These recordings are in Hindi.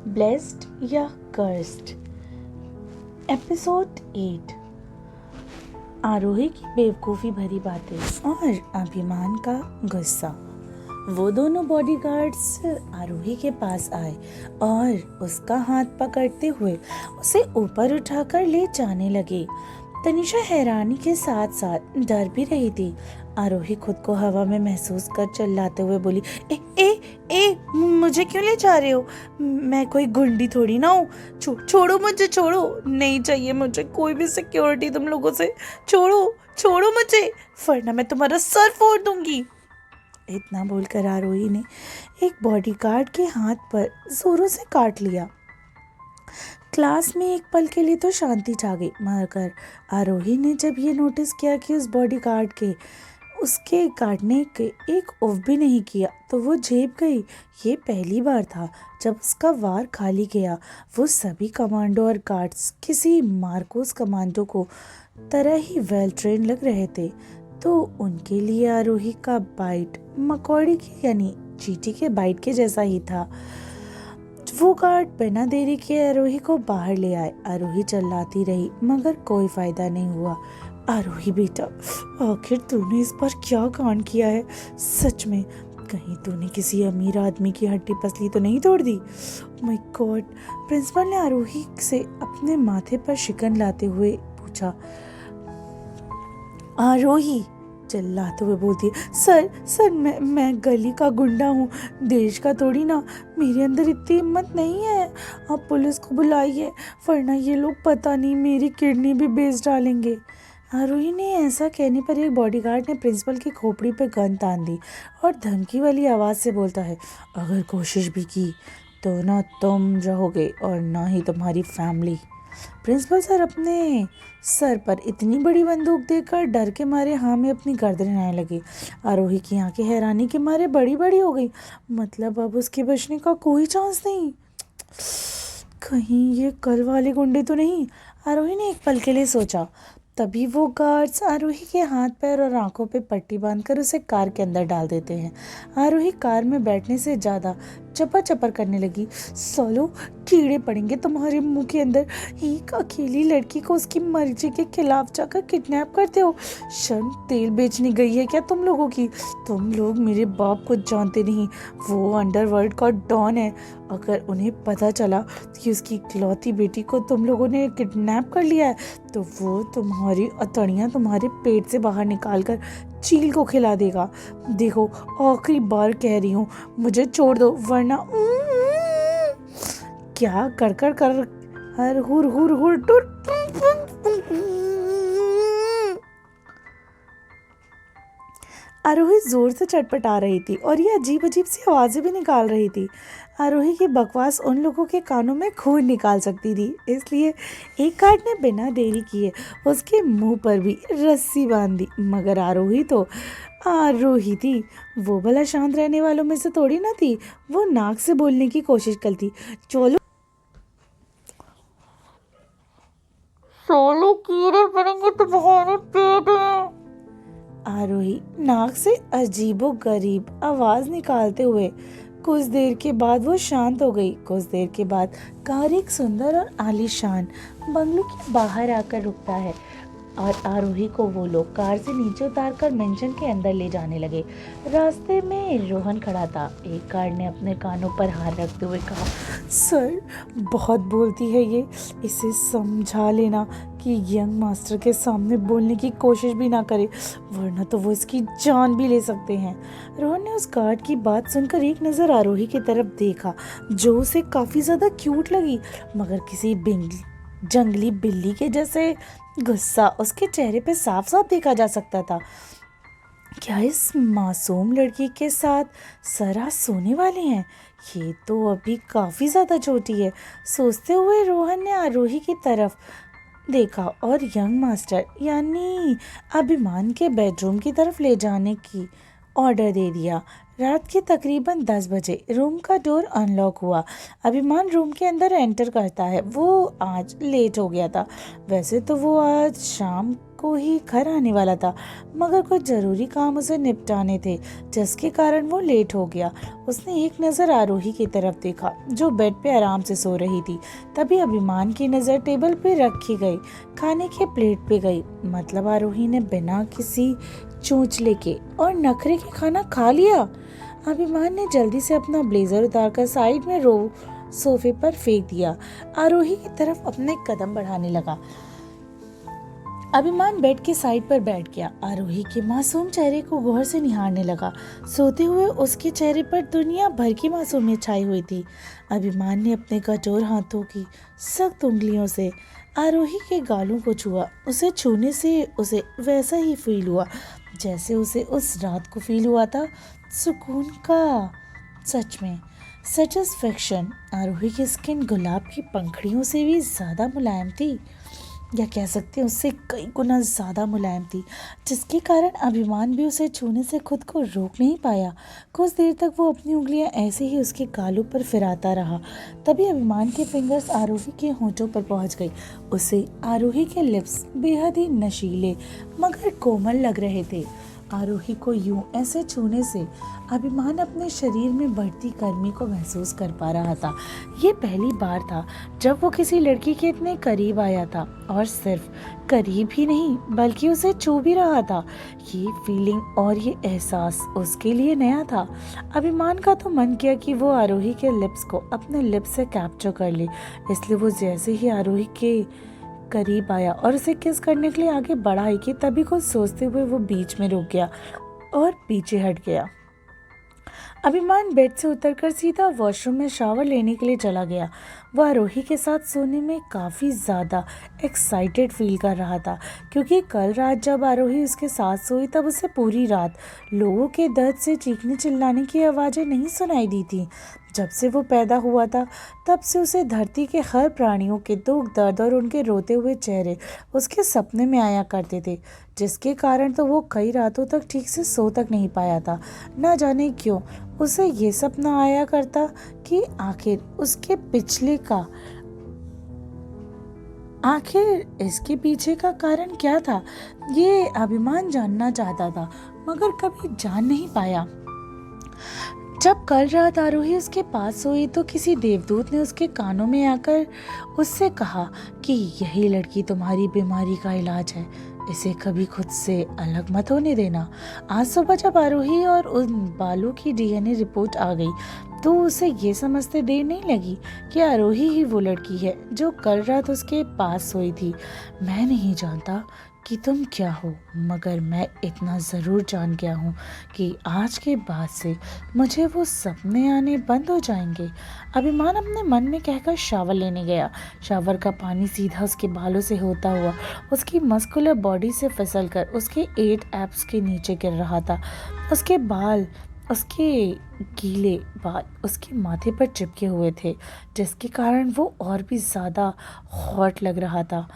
ब्लेस्ड या कर्स्ड। एपिसोड 8। आरोही की बेवकूफ़ी भरी बातें और अभिमान का गुस्सा। वो दोनों बॉडीगार्ड्स आरोही के पास आए और उसका हाथ पकड़ते हुए उसे ऊपर उठाकर ले जाने लगे। तनिषा हैरानी के साथ साथ डर भी रही थी। आरोही खुद को हवा में महसूस कर चिल्लाते हुए बोली, ए ए ए मुझे क्यों ले जा रहे हो? मैं कोई गुंडी थोड़ी ना हूँ। छोड़ो मुझे, छोड़ो। नहीं चाहिए मुझे कोई भी सिक्योरिटी तुम लोगों से। छोड़ो छोड़ो मुझे, वरना मैं तुम्हारा सर फोड़ दूंगी। इतना बोलकर आरोही ने एक बॉडीगार्ड के हाथ पर जोरों से काट लिया। क्लास में एक पल के लिए तो शांति छा गई, मगर आरोही ने जब ये नोटिस किया कि उस बॉडीगार्ड के उसके काटने के एक उफ भी नहीं किया तो वो झेप गई। ये पहली बार था जब उसका वार खाली गया। वो सभी कमांडो और गार्ड्स किसी मार्कोस कमांडो को तरह ही वेल ट्रेन लग रहे थे, तो उनके लिए आरोही का बाइट मकौड़ी के यानी चींटी के बाइट के जैसा ही था। वो गार्ड बिना देरी के आरोही को बाहर ले आए। आरोही चिल्लाती रही मगर कोई फायदा नहीं हुआ। आरोही बेटा, आखिर तूने इस बार क्या कांड किया है? सच में कहीं तूने किसी अमीर आदमी की हड्डी पसली तो नहीं तोड़ दी? My God. प्रिंसिपल ने आरोही से अपने माथे पर शिकन लाते हुए पूछा। आरोही चिल्लाते हुए बोलती है, सर मैं गली का गुंडा हूँ, देश का थोड़ी ना। मेरे अंदर इतनी हिम्मत नहीं है। आप पुलिस को बुलाइए, वरना ये लोग पता नहीं मेरी किडनी भी बेच डालेंगे। आरोही ने ऐसा कहने पर एक बॉडीगार्ड ने प्रिंसिपल की खोपड़ी पे गन तान दी और धमकी वाली आवाज़ से बोलता है, अगर कोशिश भी की तो ना तुम रहोगे और ना ही तुम्हारी फैमिली। प्रिंसिपल सर अपने सर पर इतनी बड़ी बंदूक देखकर डर के मारे हाँ में अपनी गर्दन हिलाने लगे। आरोही की आंखें हैरानी के मारे बड़ी बड़ी हो गई। मतलब अब उसके बचने का कोई चांस नहीं। कहीं ये कल वाले गुंडे तो नहीं? आरोही ने एक पल के लिए सोचा। तभी वो गार्ड्स आरोही के हाथ पैर और आंखों पे पट्टी बांधकर उसे कार के अंदर डाल देते हैं। आरोही कार में बैठने से ज़्यादा चपर चपर करने लगी। सालो कीड़े पड़ेंगे तुम्हारे मुंह के अंदर। एक अकेली लड़की को उसकी मर्जी के खिलाफ जाकर किडनैप करते हो। शर्म तेल बेचने गई है क्या तुम लोगों की? तुम लोग मेरे बाप को जानते नहीं, वो अंडरवर्ल्ड का डॉन है। अगर उन्हें पता चला कि उसकी इकलौती बेटी को तुम लोगों ने किडनैप कर लिया है तो वो तुम्हारी अतड़ियाँ तुम्हारे पेट से बाहर निकाल कर चील को खिला देगा। देखो आखिरी बार कह रही हूँ, मुझे छोड़ दो, वरना क्या कर कर कर हर हुर हुर हुर टुर। आरोही जोर से चटपटा रही थी और ये अजीब अजीब सी आवाज़ें भी निकाल रही थी। आरोही की बकवास उन लोगों के कानों में खून निकाल सकती थी, इसलिए एक गार्ड ने बिना देरी किए उसके मुंह पर भी रस्सी बांध दी। मगर आरोही तो आरोही थी, वो भला शांत रहने वालों में से थोड़ी ना थी। वो नाक से बोलने की कोशिश करती, चलो सोलो कीड़े पड़ेंगे तुम्हारे पेट में। आरोही नाक से अजीबो गरीब आवाज निकालते हुए कुछ देर के बाद वो शांत हो गई। कुछ देर के बाद कार एक सुंदर और आलीशान बंगलो के बाहर आकर रुकता है और आरोही को वो लोग कार से नीचे उतारकर मेंशन के अंदर ले जाने लगे। रास्ते में रोहन खड़ा था। एक गार्ड ने अपने कानों पर हाथ रखते हुए कहा, सर बहुत बोलती है ये, इसे समझा लेना कि यंग मास्टर के सामने बोलने की कोशिश भी ना करे, वरना तो वो इसकी जान भी ले सकते हैं। रोहन ने उस गार्ड की बात सुनकर एक नज़र आरोही की तरफ देखा, जो उसे काफ़ी ज़्यादा क्यूट लगी, मगर किसी जंगली बिल्ली के जैसे गुस्सा उसके चेहरे पे साफ साफ देखा जा सकता था। क्या इस मासूम लड़की के साथ सरा सोने वाले हैं? ये तो अभी काफ़ी ज़्यादा छोटी है, सोचते हुए रोहन ने आरोही की तरफ देखा और यंग मास्टर यानी अभिमान के बेडरूम की तरफ ले जाने की ऑर्डर दे दिया। रात के तकरीबन 10 बजे रूम का डोर अनलॉक हुआ। अभिमान रूम के अंदर एंटर करता है। वो आज लेट हो गया था। वैसे तो वो आज शाम को ही घर आने वाला था, मगर कुछ ज़रूरी काम उसे निपटाने थे, जिसके कारण वो लेट हो गया। उसने एक नज़र आरोही की तरफ देखा, जो बेड पे आराम से सो रही थी। तभी अभिमान की नज़र टेबल पे रखी गई खाने के प्लेट पे गई। मतलब आरोही ने बिना किसी चोंचले के और नखरे के खाना खा लिया। अभिमान ने जल्दी से अपना ब्लेजर उतारकर साइड में सोफे पर फेंक दिया। आरोही की तरफ अपने कदम बढ़ाने लगा। अभिमान बेड के साइड पर बैठ गया। आरोही के मासूम चेहरे को गौर से निहारने लगा। सोते हुए उसके चेहरे पर दुनिया भर की मासूमियत छाई हुई थी। अभिमान ने अपने कठोर हाथों की सख्त उंगलियों से आरोही के गालों को छुआ। उसे छूने से उसे वैसा ही फील हुआ जैसे उसे उस रात को फील हुआ था, सुकून का। सच में सेटिस्फेक्शन। आरोही की स्किन गुलाब की पंखड़ियों से भी ज़्यादा मुलायम थी, या कह सकते हैं उससे कई गुना ज़्यादा मुलायम थी, जिसके कारण अभिमान भी उसे छूने से खुद को रोक नहीं पाया। कुछ देर तक वो अपनी उंगलियां ऐसे ही उसके गालों पर फिराता रहा। तभी अभिमान के फिंगर्स आरोही के होंठों पर पहुंच गई। उसे आरोही के लिप्स बेहद ही नशीले मगर कोमल लग रहे थे। आरोही को यूं ऐसे छूने से अभिमान अपने शरीर में बढ़ती गर्मी को महसूस कर पा रहा था। ये पहली बार था जब वो किसी लड़की के इतने करीब आया था, और सिर्फ करीब ही नहीं बल्कि उसे छू भी रहा था। ये फीलिंग और ये एहसास उसके लिए नया था। अभिमान का तो मन किया कि वो आरोही के लिप्स को अपने लिप्स से कैप्चर कर ले, इसलिए वो जैसे ही आरोही के करीब आया और उसे किस करने के लिए आगे बढ़ा ही कि तभी कुछ सोचते हुए वो बीच में रुक गया और पीछे हट गया। अभिमान बेड से उतरकर सीधा वॉशरूम में शावर लेने के लिए चला गया। वह आरोही के साथ सोने में काफ़ी ज़्यादा एक्साइटेड फील कर रहा था, क्योंकि कल रात जब आरोही उसके साथ सोई तब उसे पूरी रात लोगों के दर्द से चीखने चिल्लाने की आवाज़ें नहीं सुनाई दी थी। जब से वो पैदा हुआ था तब से उसे धरती के हर प्राणियों के दुख दर्द और उनके रोते हुए चेहरे उसके सपने में आया करते थे, जिसके कारण तो वो कई रातों तक ठीक से सो तक नहीं पाया था। न जाने क्यों उसे ये सपना आया करता कि आखिर इसके पीछे का कारण क्या था, ये अभिमान जानना चाहता था, मगर कभी जान नहीं पाया। जब कल रात आरोही उसके पास सोई तो किसी देवदूत ने उसके कानों में आकर उससे कहा कि यही लड़की तुम्हारी बीमारी का इलाज है, इसे कभी खुद से अलग मत होने देना। आज सुबह जब आरोही और उन बालों की डीएनए रिपोर्ट आ गई तो उसे ये समझते देर नहीं लगी कि आरोही ही वो लड़की है जो कल रात उसके पास सोई थी। मैं नहीं जानता कि तुम क्या हो, मगर मैं इतना ज़रूर जान गया हूँ कि आज के बाद से मुझे वो सपने आने बंद हो जाएंगे। अभिमान अपने मन में कहकर शावर लेने गया। शावर का पानी सीधा उसके बालों से होता हुआ उसकी मस्कुलर बॉडी से फिसलकर उसके 8 एब्स के नीचे गिर रहा था। उसके गीले बाल उसके माथे पर चिपके हुए थे, जिसके कारण वो और भी ज़्यादा हॉट लग रहा था।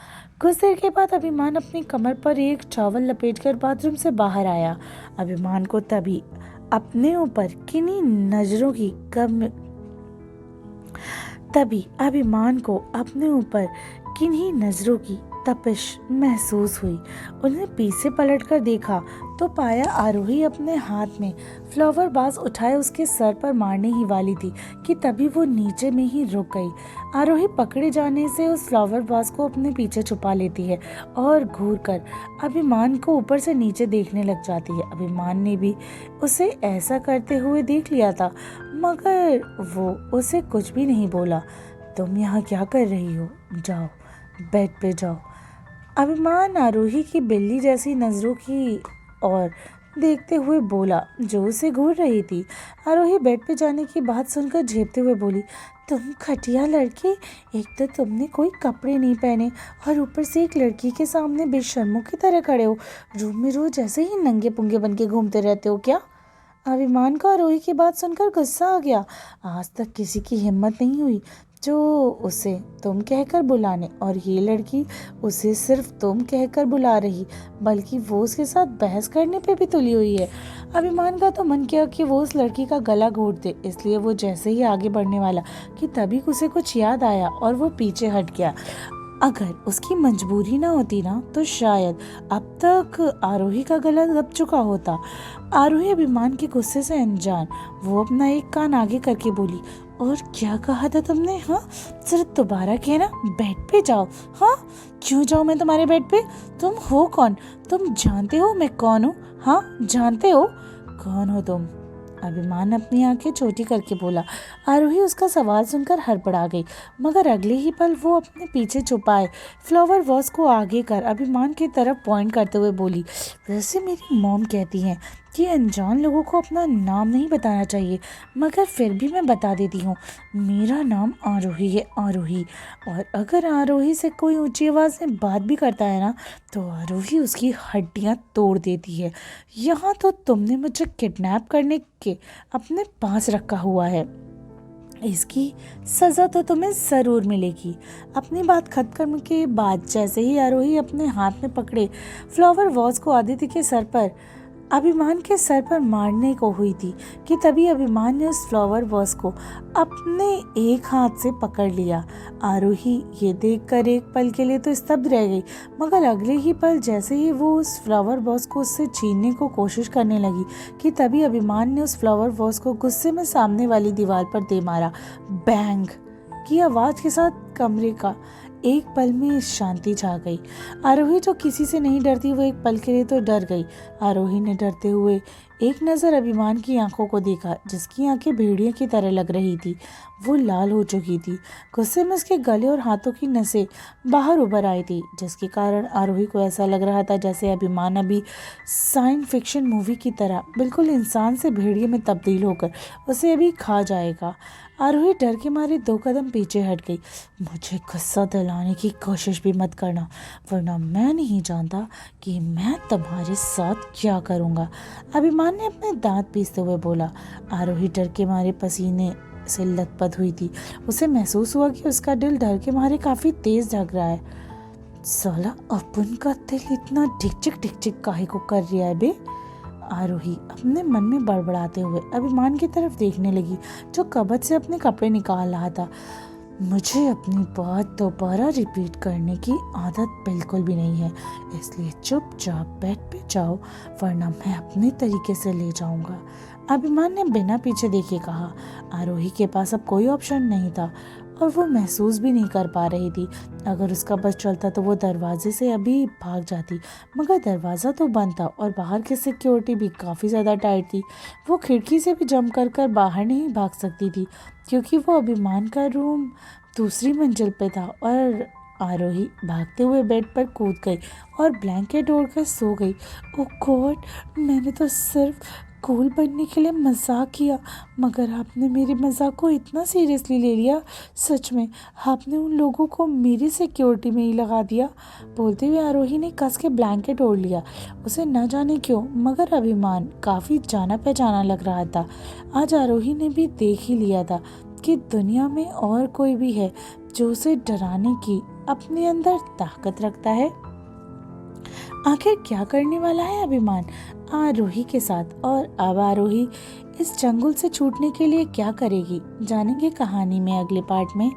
कुछ देर के बाद अभिमान अपनी कमर पर एक टॉवल लपेटकर बाथरूम से बाहर आया। अभिमान को तभी अपने ऊपर किन्हीं नजरों की तपिश महसूस हुई। उन्हें पीछे पलटकर देखा तो पाया आरोही अपने हाथ में फ्लावर वाज उठाए उसके सर पर मारने ही वाली थी कि तभी वो नीचे में ही रुक गई। आरोही पकड़े जाने से उस फ्लावर वाज को अपने पीछे छुपा लेती है और घूरकर अभिमान को ऊपर से नीचे देखने लग जाती है। अभिमान ने भी उसे ऐसा करते हुए देख लिया था, मगर वो उसे कुछ भी नहीं बोला। तुम यहाँ क्या कर रही हो? जाओ बेड पे जाओ। अभिमान आरोही की बिल्ली जैसी नजरों की ओर देखते हुए बोला, जो उसे घूर रही थी। आरोही बेड पे जाने की बात सुनकर झेपते हुए बोली, तुम खटिया लड़की, एक तो तुमने कोई कपड़े नहीं पहने और ऊपर से एक लड़की के सामने बेशर्मों की तरह खड़े हो। रूम में रोज ऐसे ही नंगे पुंगे बन के घूमते रहते हो क्या? अभिमान को आरोही की बात सुनकर गुस्सा आ गया। आज तक किसी की हिम्मत नहीं हुई जो उसे तुम कहकर बुलाने, और ये लड़की उसे सिर्फ तुम कहकर बुला रही, बल्कि वो उसके साथ बहस करने पे भी तुली हुई है। अभिमान का तो मन किया कि वो उस लड़की का गला घोट दे, इसलिए वो जैसे ही आगे बढ़ने वाला कि तभी उसे कुछ याद आया और वो पीछे हट गया। अगर उसकी मजबूरी ना होती ना तो शायद अब तक आरोही का गला दब चुका होता। आरोही अभिमान के गुस्से से अनजान वो अपना एक कान आगे करके बोली, और क्या कहा था तुमने? हाँ, जरा दोबारा कहना। बेड पे जाओ। हाँ, क्यों जाऊँ मैं तुम्हारे बेड पे? तुम हो कौन? तुम जानते हो मैं कौन हूँ? हाँ, जानते हो? कौन हो तुम? अभिमान अपनी आंखें छोटी करके बोला। आरोही उसका सवाल सुनकर हड़बड़ा गई, मगर अगले ही पल वो अपने पीछे छुपाए फ्लावर वॉस को आगे कर अभिमान की तरफ पॉइंट करते हुए बोली, वैसे मेरी मॉम कहती हैं कि अनजान लोगों को अपना नाम नहीं बताना चाहिए, मगर फिर भी मैं बता देती हूँ। मेरा नाम आरोही है, आरोही। और अगर आरोही से कोई ऊंची आवाज़ में बात भी करता है ना, तो आरोही उसकी हड्डियाँ तोड़ देती है। यहाँ तो तुमने मुझे किडनैप करने के अपने पास रखा हुआ है, इसकी सज़ा तो तुम्हें ज़रूर मिलेगी। अपनी बात खत्म करने के बाद जैसे ही आरोही अपने हाथ में पकड़े फ्लावर वॉज को आदित्य के सर पर अभिमान के सर पर मारने को हुई थी कि तभी अभिमान ने उस फ्लावर वॉस को अपने एक हाथ से पकड़ लिया। आरोही ये देखकर एक पल के लिए तो स्तब्ध रह गई, मगर अगले ही पल जैसे ही वो उस फ्लावर वॉस को उससे छीनने को कोशिश करने लगी कि तभी अभिमान ने उस फ्लावर वॉस को गुस्से में सामने वाली दीवार पर दे मारा। बैंग की आवाज़ के साथ कमरे का एक पल में शांति छा गई। आरोही जो किसी से नहीं डरती वो एक पल के लिए तो डर गई। आरोही ने डरते हुए एक नज़र अभिमान की आंखों को देखा, जिसकी आंखें भेड़िए की तरह लग रही थी। वो लाल हो चुकी थी। गुस्से में उसके गले और हाथों की नसें बाहर उभर आई थी, जिसके कारण आरोही को ऐसा लग रहा था जैसे अभिमान अभी साइंस फिक्शन मूवी की तरह बिल्कुल इंसान से भेड़िए में तब्दील होकर उसे अभी खा जाएगा। आरोही डर के मारे 2 कदम पीछे हट गई। मुझे गुस्सा दिलाने की कोशिश भी मत करना, वरना मैं नहीं जानता कि मैं तुम्हारे साथ क्या करूँगा, अभिमान ने अपने दांत पीसते हुए बोला। आरोही डर के मारे पसीने से लथपथ हुई थी। उसे महसूस हुआ कि उसका दिल डर के मारे काफ़ी तेज धड़क रहा है। साला अपन का दिल इतना ढिक-चिक काहे को कर रहा है बे? आरोही अपने मन में बड़बड़ाते हुए अभिमान की तरफ देखने लगी, जो कबर्ड से अपने कपड़े निकाल रहा था। मुझे अपनी बात दोबारा रिपीट करने की आदत बिल्कुल भी नहीं है, इसलिए चुपचाप बेड पे जाओ, वरना मैं अपने तरीके से ले जाऊंगा, अभिमान ने बिना पीछे देखे कहा। आरोही के पास अब कोई ऑप्शन नहीं था और वो महसूस भी नहीं कर पा रही थी। अगर उसका बस चलता तो वो दरवाजे से अभी भाग जाती, मगर दरवाज़ा तो बंद था और बाहर की सिक्योरिटी भी काफ़ी ज़्यादा टाइट थी। वो खिड़की से भी जंप कर बाहर नहीं भाग सकती थी, क्योंकि वो अभिमान का रूम दूसरी मंजिल पे था। और आरोही भागते हुए बेड पर कूद गई और ब्लैंकेट ओढ़कर सो गई। ओह गॉड, मैंने तो सिर्फ कूल बनने के लिए मजाक किया, मगर आपने मेरे मजाक को इतना सीरियसली ले लिया। सच में आपने उन लोगों को मेरी सिक्योरिटी में ही लगा दिया। बोलते हुए आरोही ने कस के ब्लैंकेट ओढ़ लिया। उसे न जाने क्यों मगर अभिमान काफ़ी जाना पहचाना लग रहा था। आज आरोही ने भी देख ही लिया था कि दुनिया में और कोई भी है जो उसे डराने की अपने अंदर ताकत रखता है। आखिर क्या करने वाला है अभिमान आरोही के साथ, और अब आरोही इस चंगुल से छूटने के लिए क्या करेगी, जानेंगे कहानी में अगले पार्ट में।